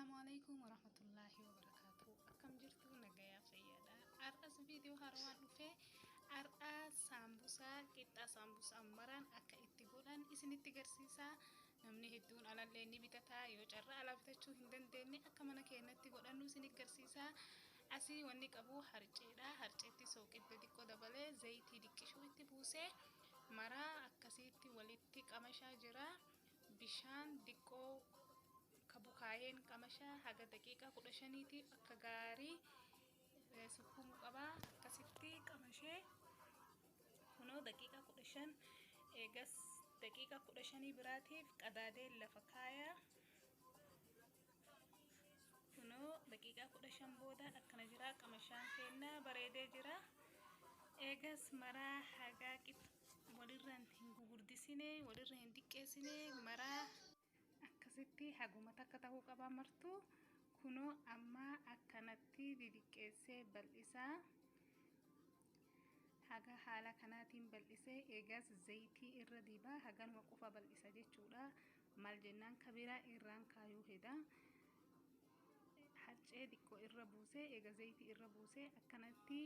السلام عليكم ورحمة الله وبركاته. أكم جرتوا نجايا فيدا أرأس فيديو هروان في أرأس سامبوسا كتا سامبوسا أمران أكا إتقولان إسن إتقرسيسا نمني هدون على اللي بتتا يوجر على بتشو هندن ديني أكا منا كينا إتقولان نوسن إتقرسيسا أسي وانيك أبو هرجيتي سوق إتدقو دبالي زيتي ديكشو إتبوسي مرا أكاسيتي وليتك أمشا جرا بشان ديكو kabukayen kamasha haga daqiiqa 15 akka gaarii sukkumu qaba akkasitti qamashe kuno daqiiqa 15 eegas daqiiqa 15 biraatiif qadaadee lafa kaaya kuno daqiiqa 15 booda akkana jira qamashaan kenna bareedee jira eegas maraa haga walirran hin gugurdisine walirra hin diqqeessine maraa akkasitti haguma takka ta'uu qaba martu kuno amma akkanatti didiqqeessee bal'isaa haga haala kanaatiin bal'isee eegas zayitii irra dibaa haganuma qofa bal'isa jechuudha maal jennaan kabiraa irraan kaayuu heda harcee diqqoo irra buusee eega zayitii irra buusee akkanatti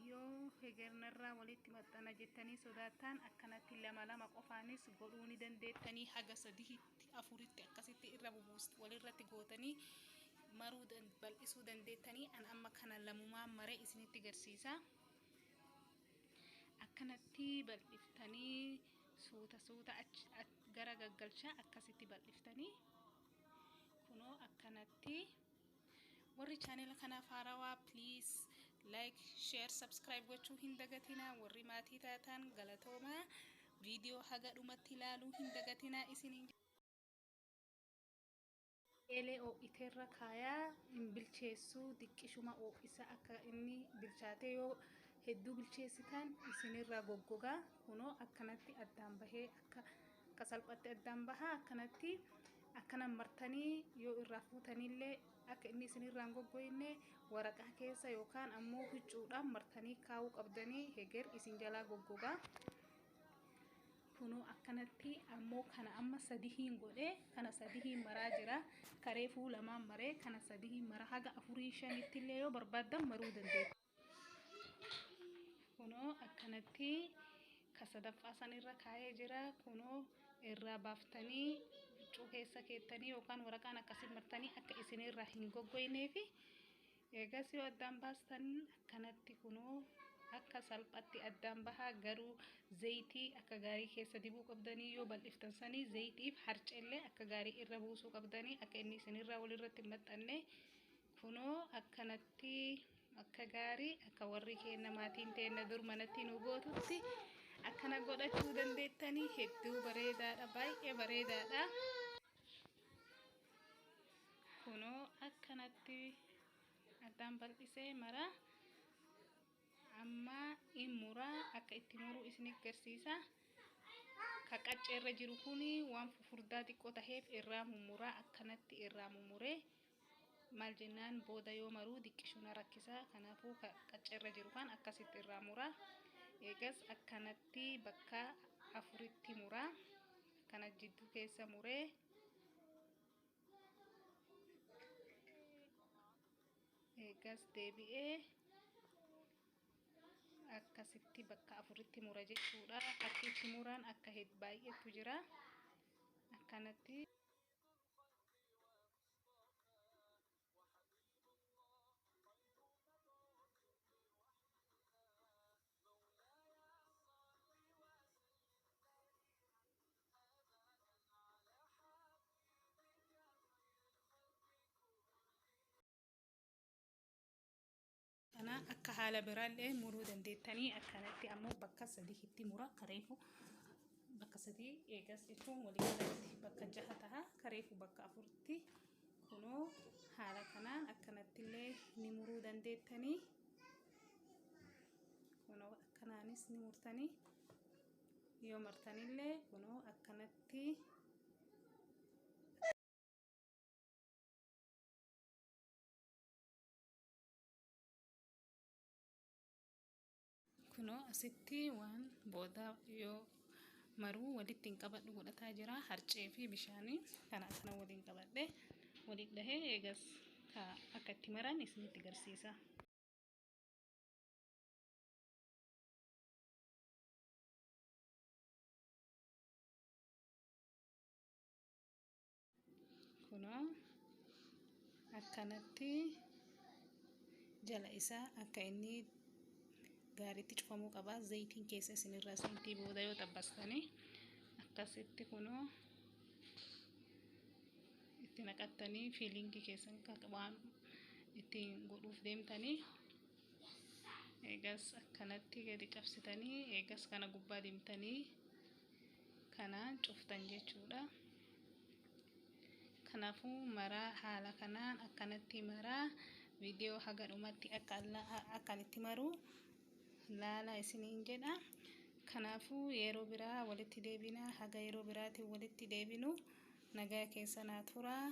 yoo hegernerraa walitti maxxana jettanii sodaatan akkanatti lama qofaanis godhuu ni dandeettanii haga 3tti 4tti akkasitti irra bubuusti walirratti gootanii maruu bal'isuu dandeettanii an amma kana lamumaan maree isinitti garsiisa akkanatti bal'iftanii suuta gara gaggalcha akkasitti bal'iftanii kunoo akkanatti warri channel kana farawa please like share subscribe gochuu hin dagatina warri maatii taatan galatooma video haga dhumatti ilaaluu hin dagatina isiniin ele o iterra kaya bilcheessu diqqishuma o isa akka inni bilchaate yoo hedduu bilcheessitan isinirra goggoga kuno akkanatti addaan bahee akka salphatti addaan baha akkanatti akkana martanii yoo irraa fuutanillee akka inni isinirraan goggoyne waraqaa keessa yookaan ammoo huccuudhaan martanii kaa'uu qabdanii heger isin jalaa goggoga kuno akkanatti ammoo kana amma sadihiin godhe kana sadihiin maraa jira kareefuu lamaan maree kana sadihiin mara haga 4-5 illee yoo barbaadan maruu dandeessu kuno akkanatti kasadaffaa sanirra kaayee jira kuno irraa baaftanii huccuu keessa keettanii yookaan waraqaan akkasiin martanii akka isinirraa hin goggoyneefi eegas yoo addaan baastan akkanatti kunoo akka salphatti addaan bahaa garuu zayitii akka gaarii keessa dibuu qabdanii yoo bal'iftan sanii zayitiif harceellee akka gaarii irra buusuu qabdanii akka inni isinirraa walirratti maxxanne kunoo akkanatti akka gaarii akka warri keenya maatiin teenna dur manatti nu gootutti akkana godhachuu dandeettanii hedduu bareedaadha baay'ee bareedaadha kuno akkanatti addaan bal'isee mara amma muraa akka itti muruu isin agarsiisa ka qacceerra jiru kuni waan fufurdaa xiqqoo taheef irraa mummuraa akkanatti irraa mummuree maal jennaan booda yoo maruu diqqishuna rakkisa kanaafuu ka qacceerra jiru kan akkasitti irraa muraa eegas akkanatti bakka 4tti muraa kana jidduu keessa muree eegas deebi'ee akkasitti bakka 4tti mura jechuudha akka itti muraan akka baay'eetu jira akkanatti أنا أكحالة برالة مرود ديتني أكنتي أمو بكسدي هتي مرا كريفو بكسدي إيجاس يكون ولي بكا جهتها كريفو بكا أفرتي كنو حالة كنان أكنتي لي نمرود ديتني كنو أكنانيس نمرتني يوم مرتني لي كنو أكنتي kuno asitti waan booda yoo maruu walitti hin qabadhu godhataa jira harcee fi bishaanii kana waliin qabadhe walitti dhahee eegas akka itti maran isinitti agarsiisa. Kunoo akkanatti jala isaa akka inni gaariitti cufamuu qaba. Zayitiin keessa isinirraa seentii booda yoo tabbastanii akkasitti kunoo itti naqattanii fiilingii keessan waan ittiin godhuuf deemtanii eegas akkanatti gadi cabsitanii eegas kana gubbaa deemtanii kanaan cuftan jechuudha. Kanaafuu maraa haala kanaan akkanatti maraa viidiyoo haga dhumatti akka itti maru laala isiniin jedha. Kanaafuu yeroo biraa walitti deebina. Haga yeroo biraatiin walitti deebinu nagaa keessan haa turaa.